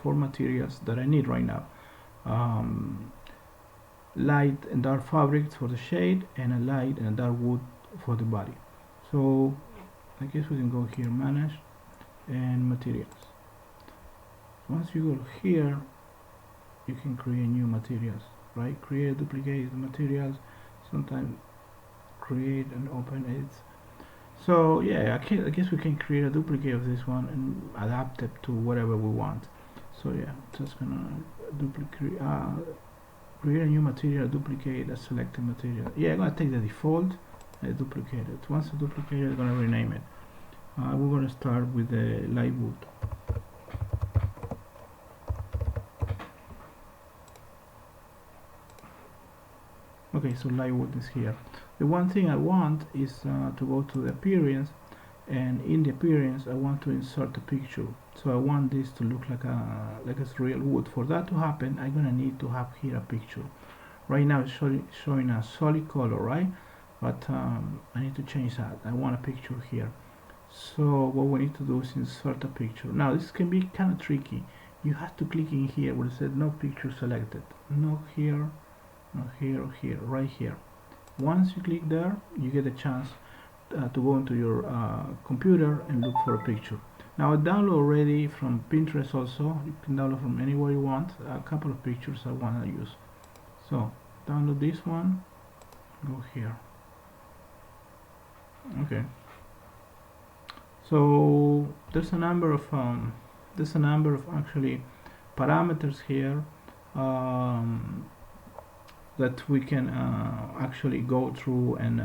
four materials that I need right now. Light and dark fabrics for the shade, and a light and a dark wood for the body. So I guess we can go here, manage and materials. Once you go here, you can create new materials, right? Create, duplicate the materials, sometimes create and open it. So yeah, I guess we can create a duplicate of this one and adapt it to whatever we want. So yeah, just gonna duplicate, create a new material, duplicate a selected material. Yeah, I'm gonna take the default and duplicate it. Once I duplicate it, I'm gonna rename it. We're gonna start with the light wood. Okay, so light wood is here. The one thing I want is to go to the appearance, and in the appearance I want to insert a picture. So I want this to look like it's real wood. For that to happen, I'm gonna need to have here a picture. Right now it's showing a solid color, right? But I need to change that. I want a picture here. So what we need to do is insert a picture. Now this can be kind of tricky. You have to click in here where it says no picture selected. No here, no here, or here, right here. Once you click there, you get a chance to go into your computer and look for a picture. Now I download already from Pinterest also. You can download from anywhere you want. A couple of pictures I want to use. So download this one, go here. Okay. So there's a number of actually parameters here that we can actually go through and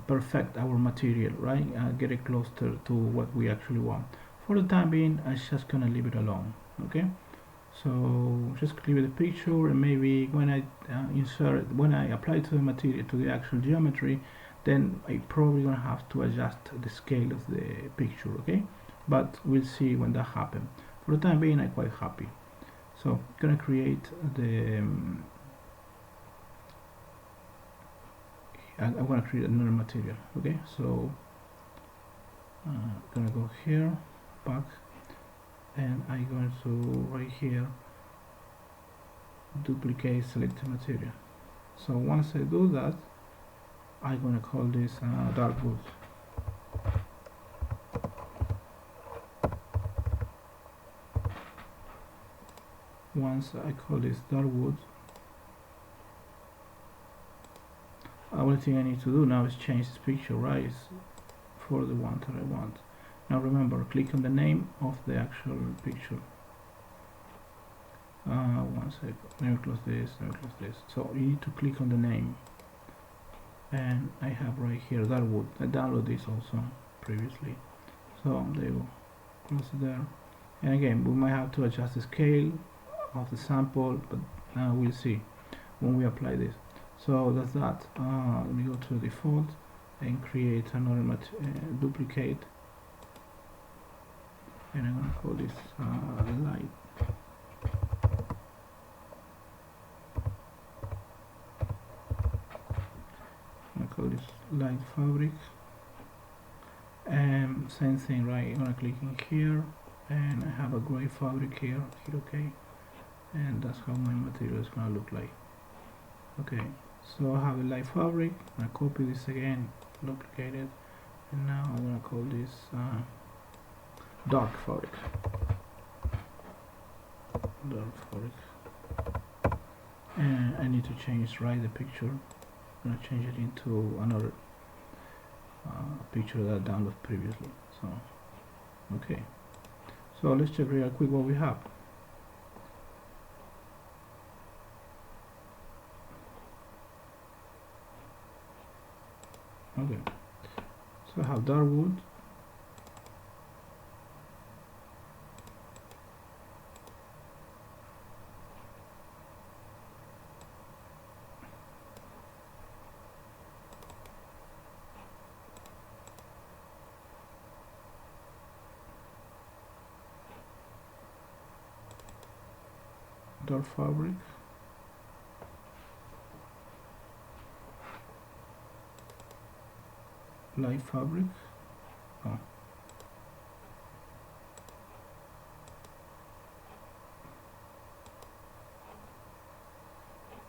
perfect our material, right? Get it closer to what we actually want. For the time being, I'm just gonna leave it alone. Okay. So just leave the picture, and maybe when I when I apply to the material, to the actual geometry, then I probably gonna have to adjust the scale of the picture. Okay, but we'll see when that happens. For the time being, I'm quite happy. So I'm gonna create the I'm gonna create another material. Okay, so I'm gonna go here, back, and I'm going to right here duplicate selected material. So once I do that, I'm gonna call this dark wood. Once I call this dark wood, only thing I need to do now is change this picture, right? It's for the one that I want. Now remember, click on the name of the actual picture. One second, let me close this, let me close this. So you need to click on the name, and I have right here dark wood. I downloaded this also previously, so there you go, close it there. And again, we might have to adjust the scale of the sample, but we'll see when we apply this. So that's that. Let me go to the default and create another duplicate, and I'm gonna call this light. I'm gonna call this light fabric, and same thing, right? I'm gonna click in here, and I have a gray fabric here. Hit OK, and that's how my material is gonna look like. Okay, so I have a light fabric. I'm gonna copy this again, duplicate it, and now I'm gonna call this dark fabric. Dark fabric, and I need to change the picture. I'm gonna change it into another picture that I downloaded previously. So okay, so let's check real quick what we have. Okay, so I have dark wood, dark fabric, light fabric,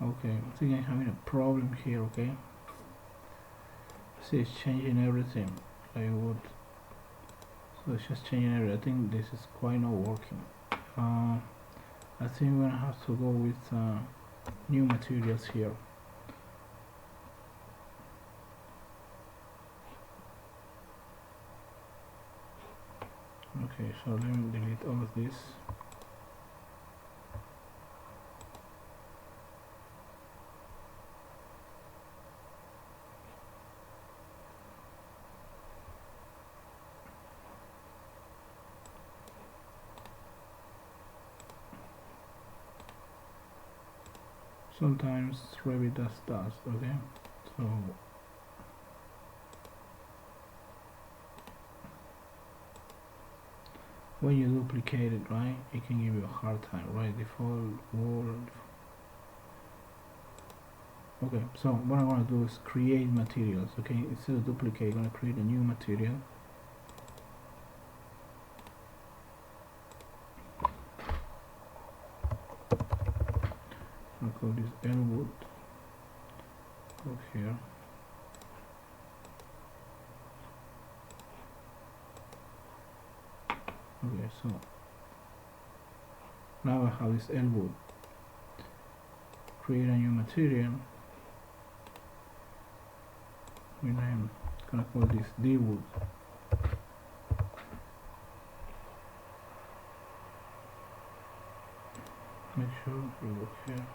Okay, I think I'm having a problem here. Okay, see, it's changing everything. I would, so it's just changing everything. I think this is quite not working. I think we're gonna have to go with new materials here. Okay, so let me delete all of this. Sometimes revit does dust. Okay, so when you duplicate it, right, it can give you a hard time, right? Default word. Okay, so what I'm gonna do is create materials. Okay, instead of duplicate, I'm gonna create a new material. I'll call this Elwood. Go here. Okay, so now I have this Elwood. Create a new material. I'm gonna call this D-wood. Make sure you go here.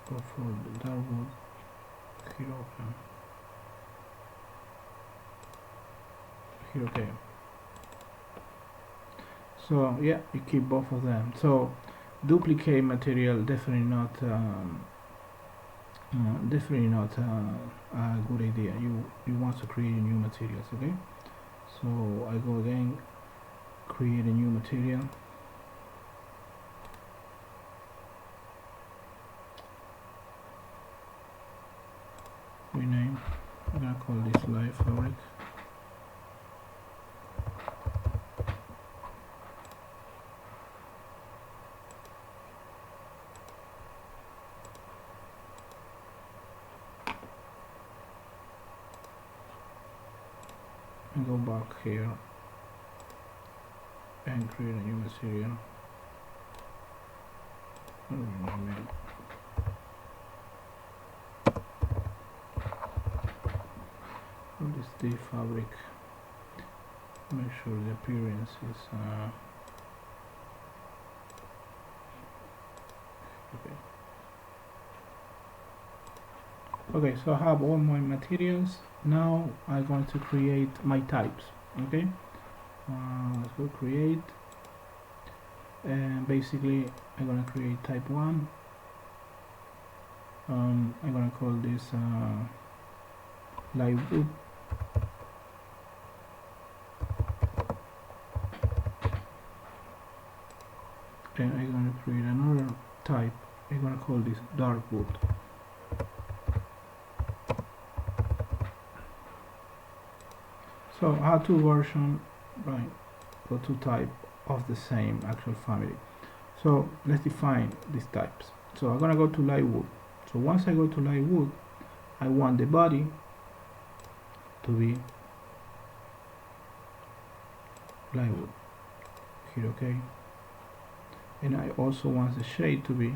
Go for the dark wood. Hit open. Hit OK. So yeah, you keep both of them. So duplicate material definitely not a good idea. You want to create new materials. Okay, so I go again, create a new material. Rename. I'm gonna call this live fabric. And go back here and create a new material. Rename it. This D fabric. Make sure the appearance is okay, so I have all my materials. Now I'm going to create my types. Okay, let's go create, and basically I'm gonna create type 1. I'm gonna call this light wood. Then I'm gonna create another type. I'm gonna call this dark wood. So I have two versions, right, or two types of the same actual family. So let's define these types. So I'm gonna go to light wood. So once I go to light wood, I want the body to be light wood. Hit OK. And I also want the shade to be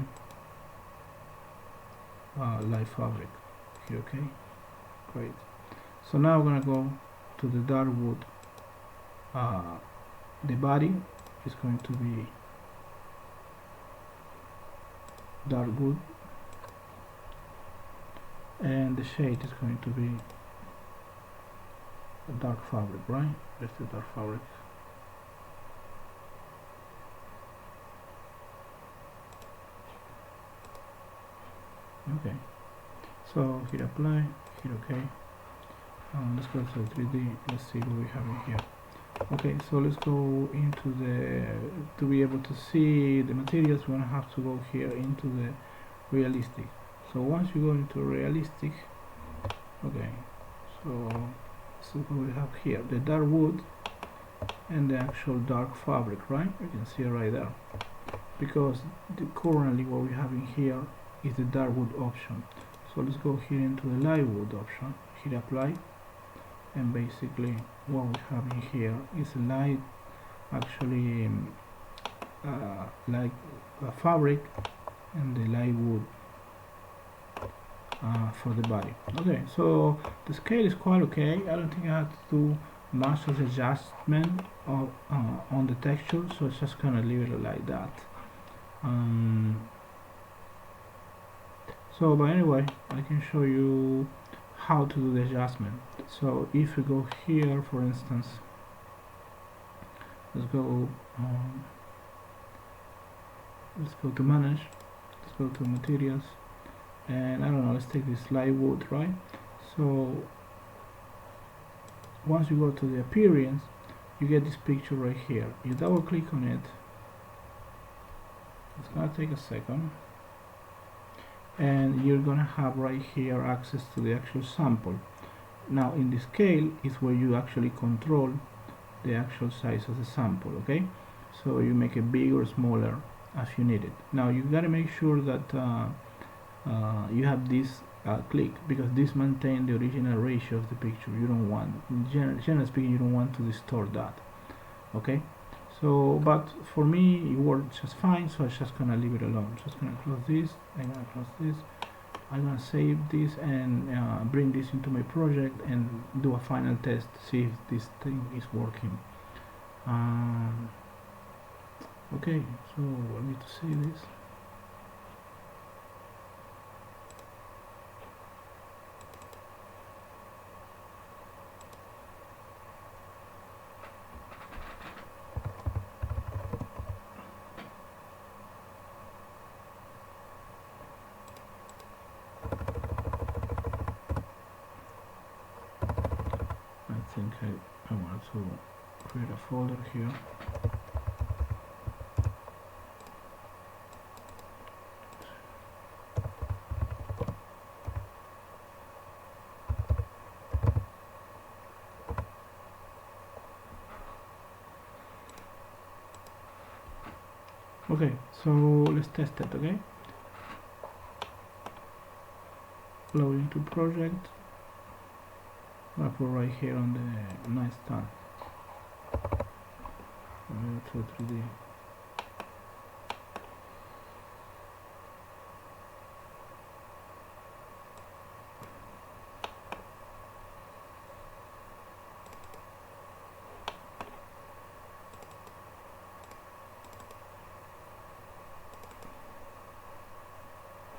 light fabric. Hit OK. Great. So now we're gonna go to the dark wood. The body is going to be dark wood, and the shade is going to be a dark fabric, right? That's the dark fabric. Okay, so hit apply, hit OK. Let's go to 3D. Let's see what we have in here. Okay, so let's go into the, to be able to see the materials, we're gonna have to go here into the realistic. So once you go into realistic, okay, so what we have here, the dark wood and the actual dark fabric, right? You can see it right there, because currently what we have in here is the dark wood option. So let's go here into the light wood option, hit apply, and basically what we have in here is a light, actually like a fabric, and the light wood for the body. Okay, so the scale is quite okay. I don't think I have to do much of adjustment on the texture, so it's just gonna leave it like that. But anyway, I can show you how to do the adjustment. So if we go here, for instance, let's go to manage, let's go to materials, and I don't know, let's take this light wood, right? So once you go to the appearance, you get this picture right here. You double click on it, it's gonna take a second, and you're gonna have right here access to the actual sample. Now in the scale is where you actually control the actual size of the sample, okay? So you make it bigger or smaller as you need it. Now you gotta make sure that you have this click, because this maintains the original ratio of the picture. You don't want, generally speaking, you don't want to distort that, okay? So, but for me it works just fine, so I'm just gonna leave it alone. Just gonna close this, I'm gonna close this, I'm gonna save this, and bring this into my project and do a final test to see if this thing is working. Okay, so I need to save this. I think I want to create a folder here. Okay, so let's test it, okay? Load into project. I'm gonna put right here on the nice tab. To 3D.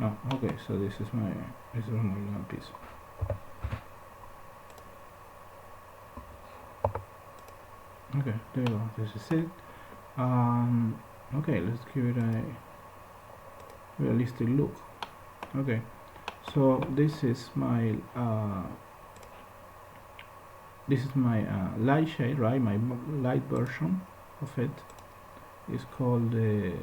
Oh, okay, so this is my piece. Okay, there you go, this is it. Okay, let's give it a realistic look. Okay, so this is my light shade, right? My light version of it is called the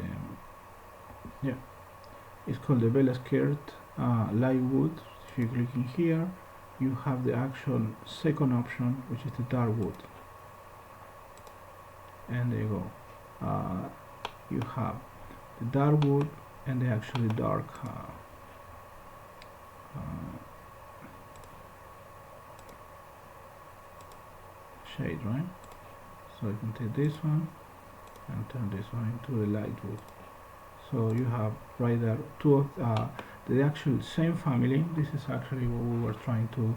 it's called the Bella Skirt light wood. If you click in here, you have the actual second option, which is the dark wood. And there you go. You have the dark wood and the actually dark shade, right? So you can take this one and turn this one into the light wood. So you have right there two of the actual same family. This is actually what we were trying to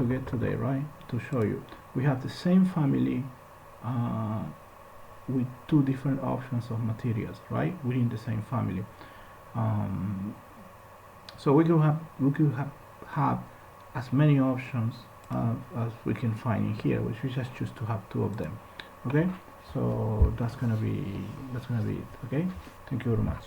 get today, right? To show you, we have the same family with two different options of materials, right? Within the same family. So we could have as many options as we can find in here, which we just choose to have two of them. Okay, so that's gonna be it. Okay, thank you very much.